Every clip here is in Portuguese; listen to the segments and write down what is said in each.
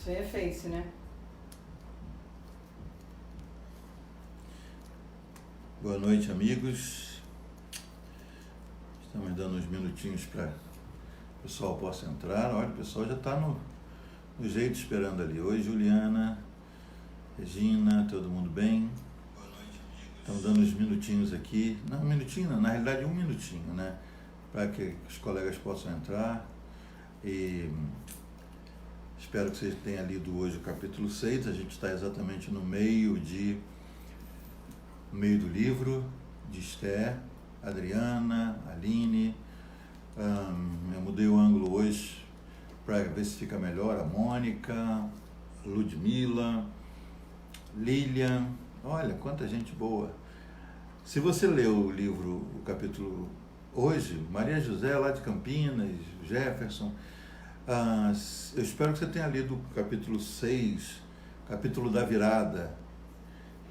Isso aí é Face, né? Boa noite, amigos. Estamos dando uns minutinhos para o pessoal possa entrar. Olha, o pessoal já está no jeito esperando ali. Oi, Juliana, Regina, todo mundo bem? Boa noite, amigos. Estamos dando uns minutinhos aqui. Não, um minutinho não, na realidade um minutinho, né? Para que os colegas possam entrar. E espero que vocês tenham lido hoje o capítulo 6. A gente está exatamente no meio do livro de Esther, Adriana, Aline. Eu mudei o ângulo hoje para ver se fica melhor. A Mônica, Ludmila, Lilian. Olha, quanta gente boa. Se você leu o livro, o capítulo hoje, Maria José lá de Campinas, Jefferson, eu espero que você tenha lido o capítulo 6, capítulo da virada.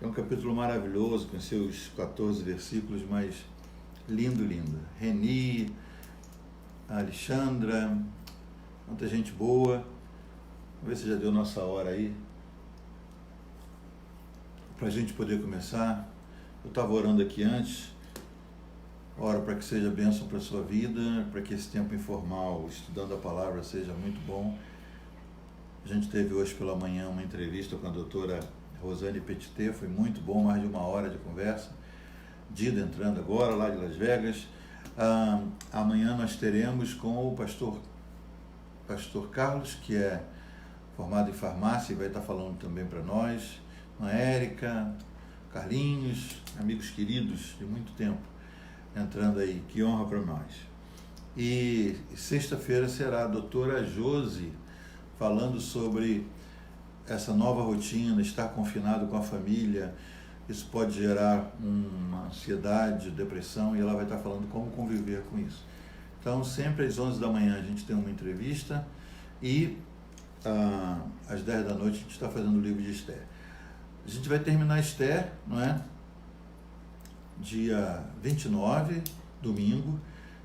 É um capítulo maravilhoso, com seus 14 versículos, mas lindo, lindo. Reni, Alexandra, muita gente boa. Vamos ver se já deu nossa hora aí, para a gente poder começar. Eu estava orando aqui antes, oro para que seja bênção para a sua vida, para que esse tempo informal, estudando a palavra, seja muito bom. A gente teve hoje pela manhã uma entrevista com a doutora Rosane Petitet, foi muito bom, mais de 1 hora de conversa. Dida entrando agora, lá de Las Vegas. Amanhã nós teremos com o pastor Carlos, que é formado em farmácia e vai estar falando também para nós. A Érica, Carlinhos, amigos queridos de muito tempo, entrando aí, que honra para nós. E sexta-feira será a doutora Josi falando sobre essa nova rotina, estar confinado com a família. Isso pode gerar uma ansiedade, depressão, e ela vai estar falando como conviver com isso. Então, sempre às 11 da manhã a gente tem uma entrevista e às 10 da noite a gente está fazendo o livro de Esther. A gente vai terminar Esther, não é? Dia 29, domingo.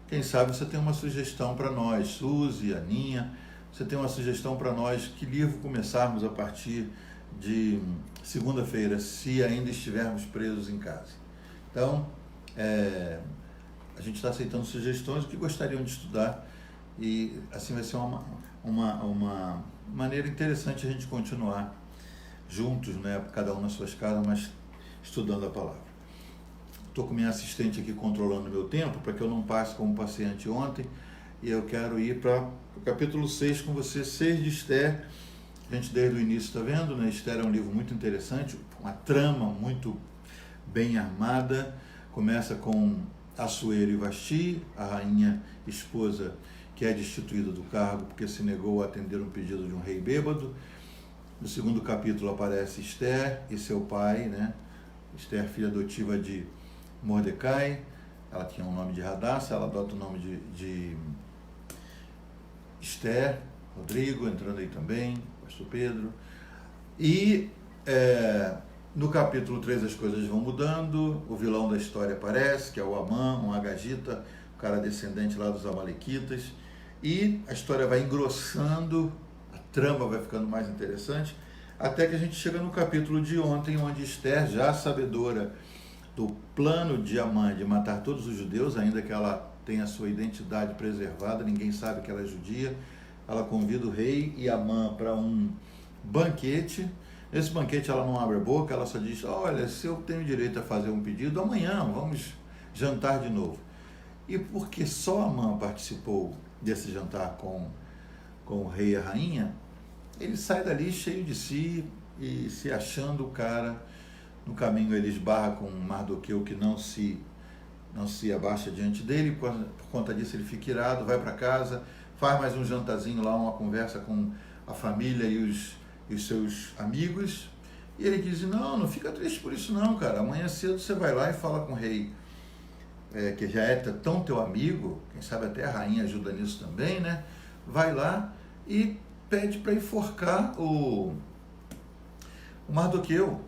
Quem sabe você tem uma sugestão para nós, Suzy, Aninha, você tem uma sugestão para nós, que livro começarmos a partir de segunda-feira, se ainda estivermos presos em casa. Então, a gente está aceitando sugestões, o que gostariam de estudar, e assim vai ser uma maneira interessante a gente continuar juntos, né, cada um nas suas casas, mas estudando a palavra. Estou com minha assistente aqui controlando o meu tempo, para que eu não passe como passei anteontem, e eu quero ir para o capítulo 6 com você, 6 de Esther. A gente desde o início está vendo, né? Esther é um livro muito interessante, uma trama muito bem armada. Começa com Assuero e Vasti, a rainha esposa que é destituída do cargo porque se negou a atender um pedido de um rei bêbado. No segundo capítulo aparece Esther e seu pai, né? Esther, filha adotiva de Mordecai. Ela tinha o nome de Radassa, ela adota o nome de Esther. Rodrigo entrando aí também, pastor Pedro. E no capítulo 3 as coisas vão mudando, o vilão da história aparece, que é o Amã, um agagita, o cara descendente lá dos amalequitas, e a história vai engrossando, a trama vai ficando mais interessante, até que a gente chega no capítulo de ontem, onde Esther, já sabedora do plano de Amã de matar todos os judeus, ainda que ela tenha a sua identidade preservada, ninguém sabe que ela é judia, ela convida o rei e Amã para um banquete. Nesse banquete ela não abre a boca, ela só diz: olha, se eu tenho direito a fazer um pedido, amanhã vamos jantar de novo. E porque só Amã participou desse jantar com o rei e a rainha, ele sai dali cheio de si e se achando o cara. No caminho ele esbarra com Mardoqueu, que não se abaixa diante dele, por conta disso ele fica irado, vai para casa, faz mais um jantarzinho lá, uma conversa com a família e os seus amigos, e ele diz: não fica triste por isso não, cara, amanhã cedo você vai lá e fala com o rei, que já é tão teu amigo, quem sabe até a rainha ajuda nisso também, né? Vai lá e pede para enforcar o Mardoqueu,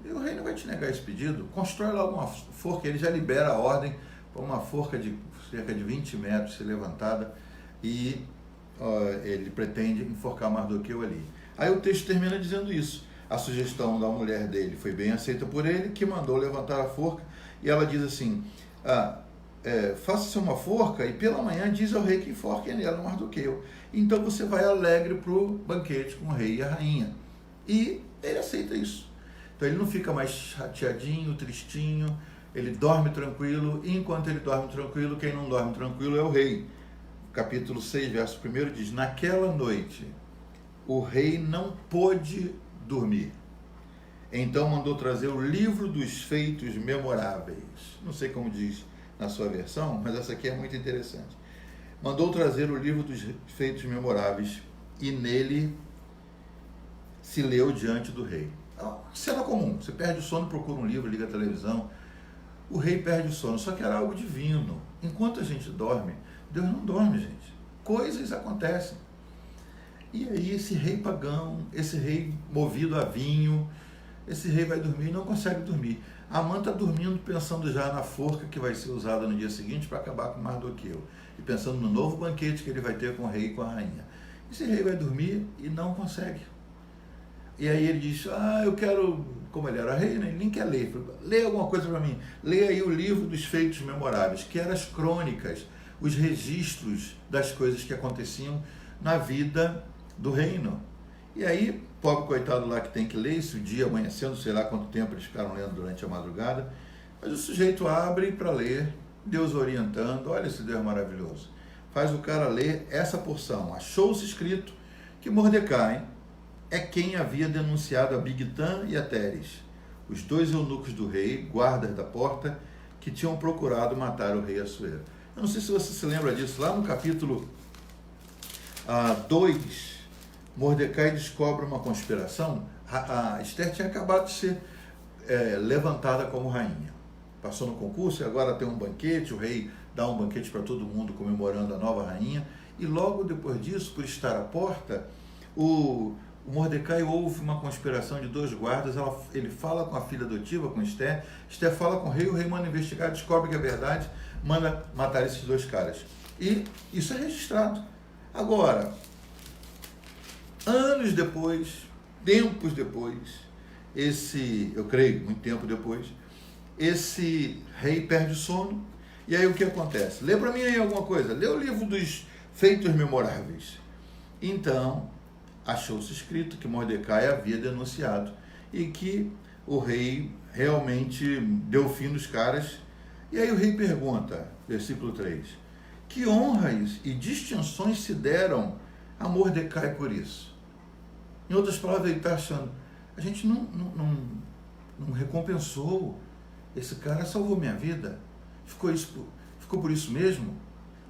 e o rei não vai te negar esse pedido. Constrói lá uma forca, ele já libera a ordem para uma forca de cerca de 20 metros ser levantada, e ele pretende enforcar Mardoqueu ali. Aí o texto termina dizendo isso. A sugestão da mulher dele foi bem aceita por ele, que mandou levantar a forca, e ela diz assim, faça-se uma forca e pela manhã diz ao rei que enforque nela Mardoqueu. Então você vai alegre para o banquete com o rei e a rainha. E ele aceita isso. Então ele não fica mais chateadinho, tristinho, ele dorme tranquilo, e enquanto ele dorme tranquilo, quem não dorme tranquilo é o rei. Capítulo 6, verso 1 diz, naquela noite o rei não pôde dormir. Então mandou trazer o livro dos feitos memoráveis. Não sei como diz na sua versão, mas essa aqui é muito interessante. Mandou trazer o livro dos feitos memoráveis e nele se leu diante do rei. Cena comum, você perde o sono, procura um livro, liga a televisão. O rei perde o sono, só que era algo divino. Enquanto a gente dorme, Deus não dorme, gente. Coisas acontecem. E aí esse rei pagão, esse rei movido a vinho, esse rei vai dormir e não consegue dormir. Amã está dormindo pensando já na forca que vai ser usada no dia seguinte para acabar com Mardoqueu. E pensando no novo banquete que ele vai ter com o rei e com a rainha. Esse rei vai dormir e não consegue. E aí ele diz, eu quero, como ele era rei, né? Ele nem quer ler. Lê alguma coisa para mim. Lê aí o livro dos feitos memoráveis, que eram as crônicas, os registros das coisas que aconteciam na vida do reino. E aí, pobre coitado lá que tem que ler isso, o dia amanhecendo, sei lá quanto tempo eles ficaram lendo durante a madrugada, mas o sujeito abre para ler, Deus orientando, olha esse Deus maravilhoso. Faz o cara ler essa porção. Achou-se escrito que Mordecai é quem havia denunciado a Bigtã e a Teres, os dois eunucos do rei, guardas da porta, que tinham procurado matar o rei Assuero. Eu não sei se você se lembra disso, lá no capítulo 2, Mordecai descobre uma conspiração. A Esther tinha acabado de ser levantada como rainha. Passou no concurso e agora tem um banquete, o rei dá um banquete para todo mundo comemorando a nova rainha. E logo depois disso, por estar à porta, o Mordecai ouve uma conspiração de dois guardas, ele fala com a filha adotiva, com Esther, Esther fala com o rei manda investigar, descobre que é verdade, manda matar esses dois caras. E isso é registrado. Agora, anos depois, tempos depois, eu creio, muito tempo depois, esse rei perde o sono, e aí o que acontece? Lê para mim aí alguma coisa, lê o livro dos feitos memoráveis. Então, achou-se escrito que Mordecai havia denunciado, e que o rei realmente deu fim nos caras. E aí o rei pergunta, versículo 3, que honras e distinções se deram a Mordecai por isso? Em outras palavras, ele está achando, a gente não recompensou, esse cara salvou minha vida, ficou por isso mesmo?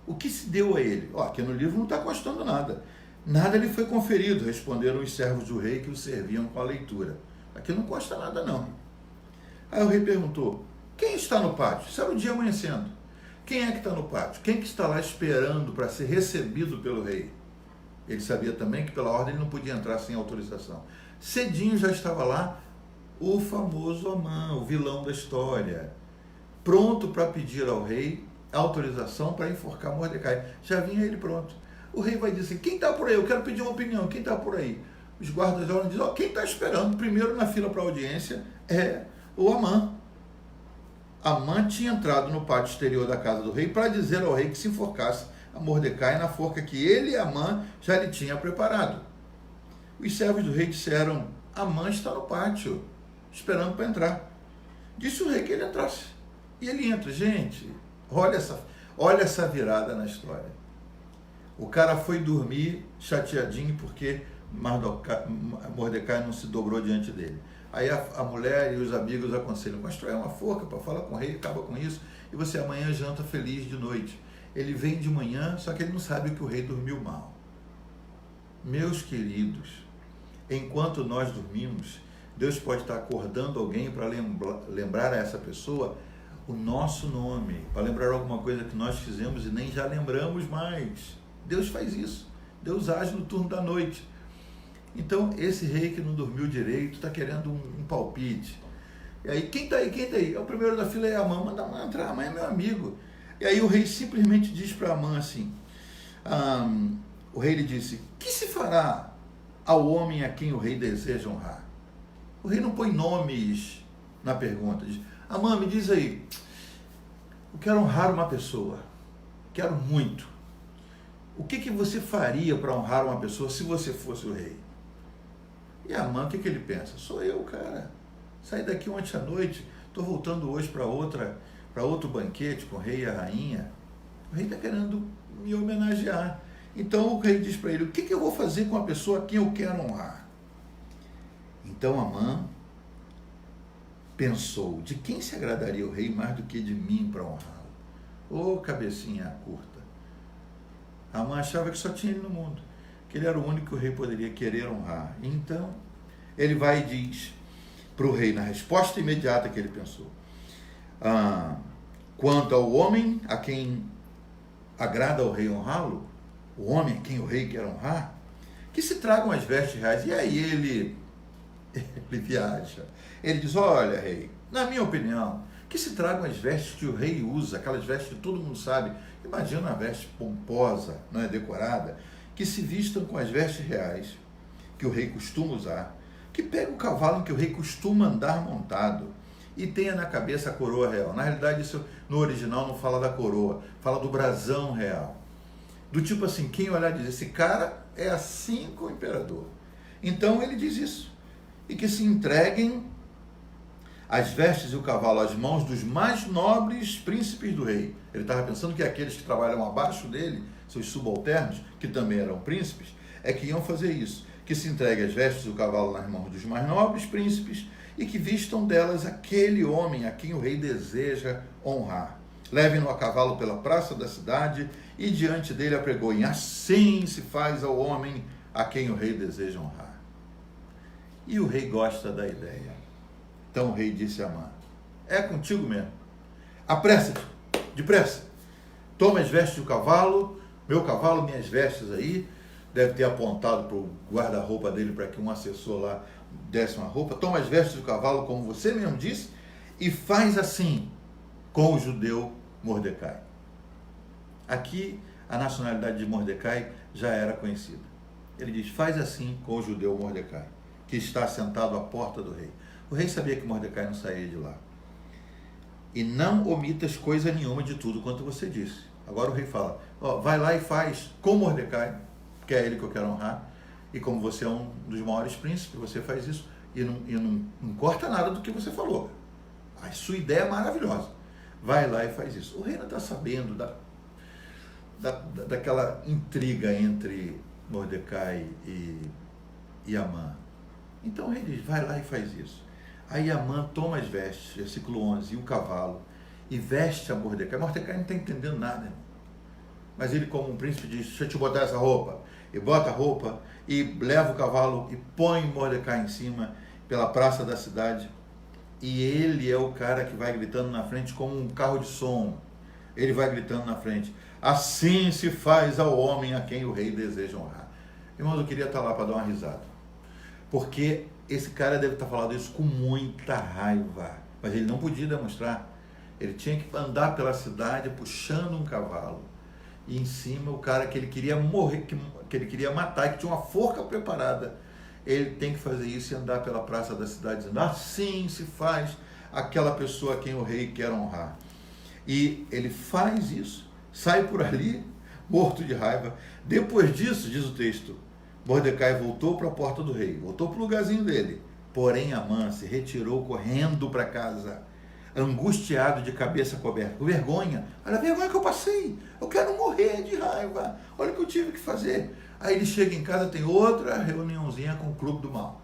O que se deu a ele? Aqui no livro não está constando nada. Nada lhe foi conferido, responderam os servos do rei que o serviam com a leitura. Aqui não consta nada não. Aí o rei perguntou, quem está no pátio? Isso era o dia amanhecendo. Quem é que está no pátio? Quem que está lá esperando para ser recebido pelo rei? Ele sabia também que pela ordem ele não podia entrar sem autorização. Cedinho já estava lá o famoso Amã, o vilão da história, pronto para pedir ao rei autorização para enforcar Mordecai. Já vinha ele pronto. O rei vai dizer, quem está por aí? Eu quero pedir uma opinião, quem está por aí? Os guardas olham e dizem, quem está esperando primeiro na fila para a audiência é o Amã. Amã tinha entrado no pátio exterior da casa do rei para dizer ao rei que se enforcasse a Mordecai na forca que ele e Amã já lhe tinha preparado. Os servos do rei disseram, Amã está no pátio, esperando para entrar. Disse o rei que ele entrasse. E ele entra. Gente, olha essa virada na história. O cara foi dormir chateadinho porque Mordecai não se dobrou diante dele. Aí a mulher e os amigos aconselham, constrói uma forca para falar com o rei, acaba com isso, e você amanhã janta feliz de noite. Ele vem de manhã, só que ele não sabe que o rei dormiu mal. Meus queridos, enquanto nós dormimos, Deus pode estar acordando alguém para lembrar a essa pessoa o nosso nome, para lembrar alguma coisa que nós fizemos e nem já lembramos mais. Deus faz isso. Deus age no turno da noite. Então, esse rei que não dormiu direito está querendo um palpite. E aí, quem está aí? Quem está aí? O primeiro da fila é Amã. Manda Amã entrar, Amã é meu amigo. E aí o rei simplesmente diz para Amã assim, o rei lhe disse, que se fará ao homem a quem o rei deseja honrar? O rei não põe nomes na pergunta. Diz, Amã, me diz aí, eu quero honrar uma pessoa, quero muito. O que você faria para honrar uma pessoa se você fosse o rei? E Amã, o que ele pensa? Sou eu, cara. Saí daqui ontem à noite, estou voltando hoje para outro banquete com o rei e a rainha. O rei está querendo me homenagear. Então o rei diz para ele, o que eu vou fazer com a pessoa a quem eu quero honrar? Então Amã pensou, de quem se agradaria o rei mais do que de mim para honrá-lo? Ô, cabecinha curta. Amã achava que só tinha ele no mundo, que ele era o único que o rei poderia querer honrar. Então, ele vai e diz para o rei, na resposta imediata que ele pensou, quanto ao homem a quem agrada ao rei honrá-lo, o homem a quem o rei quer honrar, que se tragam as vestes reais. E aí ele viaja. Ele diz, olha, rei, na minha opinião, que se tragam as vestes que o rei usa, aquelas vestes que todo mundo sabe. Imagina uma veste pomposa, não é, decorada, que se vistam com as vestes reais que o rei costuma usar, que pega o cavalo em que o rei costuma andar montado e tenha na cabeça a coroa real. Na realidade, isso no original não fala da coroa, fala do brasão real. Do tipo assim, quem olhar diz, esse cara é assim com o imperador. Então ele diz isso. E que se entreguem as vestes e o cavalo às mãos dos mais nobres príncipes do rei. Ele estava pensando que aqueles que trabalham abaixo dele, seus subalternos, que também eram príncipes, é que iam fazer isso. Que se entregue as vestes e o cavalo nas mãos dos mais nobres príncipes e que vistam delas aquele homem a quem o rei deseja honrar. Levem-no a cavalo pela praça da cidade e diante dele apregoem. Assim se faz ao homem a quem o rei deseja honrar. E o rei gosta da ideia. Então o rei disse a Amã, é contigo mesmo. Apressa-te, depressa. Toma as vestes do cavalo, meu cavalo, minhas vestes aí. Deve ter apontado para o guarda-roupa dele para que um assessor lá desse uma roupa. Toma as vestes do cavalo, como você mesmo disse, e faz assim com o judeu Mordecai. Aqui a nacionalidade de Mordecai já era conhecida. Ele diz, faz assim com o judeu Mordecai, que está sentado à porta do rei. O rei sabia que Mordecai não saía de lá. E não omitas coisa nenhuma de tudo quanto você disse. Agora o rei fala, vai lá e faz com Mordecai, que é ele que eu quero honrar, e como você é um dos maiores príncipes, você faz isso, e não corta nada do que você falou. A sua ideia é maravilhosa. Vai lá e faz isso. O rei não está sabendo daquela intriga entre Mordecai e Amã. Então o rei diz, vai lá e faz isso. Aí Amã toma as vestes, versículo 11, e o cavalo, e veste a Mordecai. Mordecai não está entendendo nada, irmão. Mas ele, como um príncipe, diz, deixa eu te botar essa roupa. E bota a roupa, e leva o cavalo, e põe Mordecai em cima, pela praça da cidade. E ele é o cara que vai gritando na frente como um carro de som. Ele vai gritando na frente. Assim se faz ao homem a quem o rei deseja honrar. Irmãos, eu queria estar lá para dar uma risada. Porque esse cara deve estar falando isso com muita raiva. Mas ele não podia demonstrar. Ele tinha que andar pela cidade puxando um cavalo. E em cima o cara que ele queria morrer, que ele queria matar, que tinha uma forca preparada. Ele tem que fazer isso e andar pela praça da cidade dizendo, assim se faz aquela pessoa a quem o rei quer honrar. E ele faz isso, sai por ali, morto de raiva. Depois disso, diz o texto, Mordecai voltou para a porta do rei, voltou para o lugarzinho dele. Porém, Amã se retirou correndo para casa, angustiado, de cabeça coberta, com vergonha. Olha a vergonha que eu passei, eu quero morrer de raiva, olha o que eu tive que fazer. Aí ele chega em casa, tem outra reuniãozinha com o clube do mal.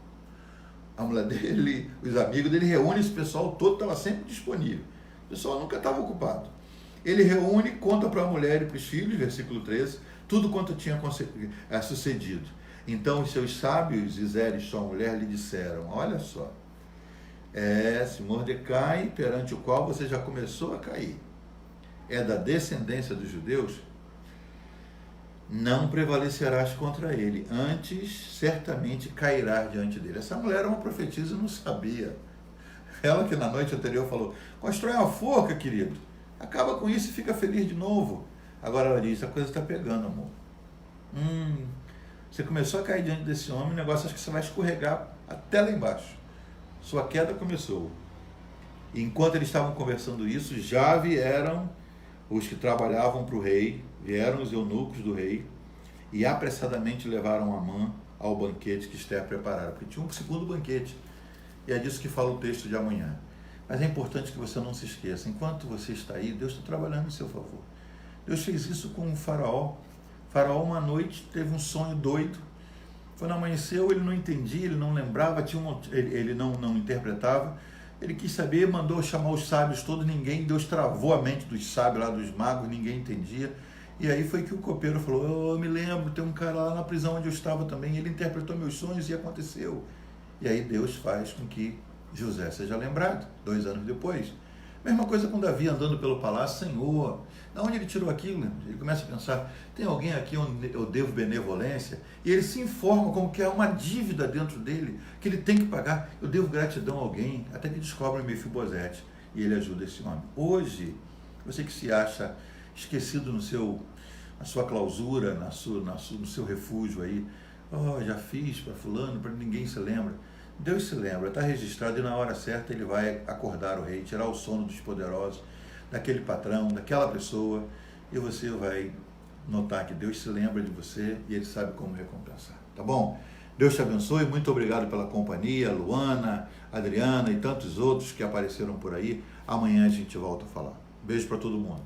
A mulher dele, os amigos dele, reúne esse pessoal todo, estava sempre disponível. O pessoal nunca estava ocupado. Ele reúne, conta para a mulher e para os filhos, versículo 13, tudo quanto tinha sucedido. Então os seus sábios, Zizé e sua mulher, lhe disseram, olha só, se Mordecai, perante o qual você já começou a cair, é da descendência dos judeus, não prevalecerás contra ele, antes certamente cairás diante dele. Essa mulher era uma profetisa e não sabia. Ela que na noite anterior falou, constrói uma forca, querido, acaba com isso e fica feliz de novo. Agora ela diz, a coisa está pegando, amor. Você começou a cair diante desse homem, o negócio acho que você vai escorregar até lá embaixo. Sua queda começou. E enquanto eles estavam conversando isso, já vieram os que trabalhavam para o rei, vieram os eunucos do rei, e apressadamente levaram Amã ao banquete que Esther preparara, porque tinha um segundo banquete. E é disso que fala o texto de amanhã. Mas é importante que você não se esqueça, enquanto você está aí, Deus está trabalhando em seu favor. Deus fez isso com o faraó. O faraó uma noite teve um sonho doido. Quando amanheceu, ele não entendia, ele não lembrava, ele não interpretava. Ele quis saber, mandou chamar os sábios todos, ninguém, Deus travou a mente dos sábios lá, dos magos, ninguém entendia. E aí foi que o copeiro falou, eu me lembro, tem um cara lá na prisão onde eu estava também, ele interpretou meus sonhos e aconteceu. E aí Deus faz com que José seja lembrado, 2 anos depois. Mesma coisa com Davi andando pelo palácio, Senhor, de onde ele tirou aquilo? Ele começa a pensar, tem alguém aqui onde eu devo benevolência? E ele se informa como que há uma dívida dentro dele, que ele tem que pagar, eu devo gratidão a alguém, até que descobre Mefibosete, e ele ajuda esse homem. Hoje, você que se acha esquecido na sua clausura, no seu refúgio aí, já fiz para fulano, para ninguém se lembra. Deus se lembra, está registrado, e na hora certa ele vai acordar o rei, tirar o sono dos poderosos, daquele patrão, daquela pessoa, e você vai notar que Deus se lembra de você e ele sabe como recompensar, tá bom? Deus te abençoe, muito obrigado pela companhia, Luana, Adriana e tantos outros que apareceram por aí. Amanhã a gente volta a falar. Beijo para todo mundo.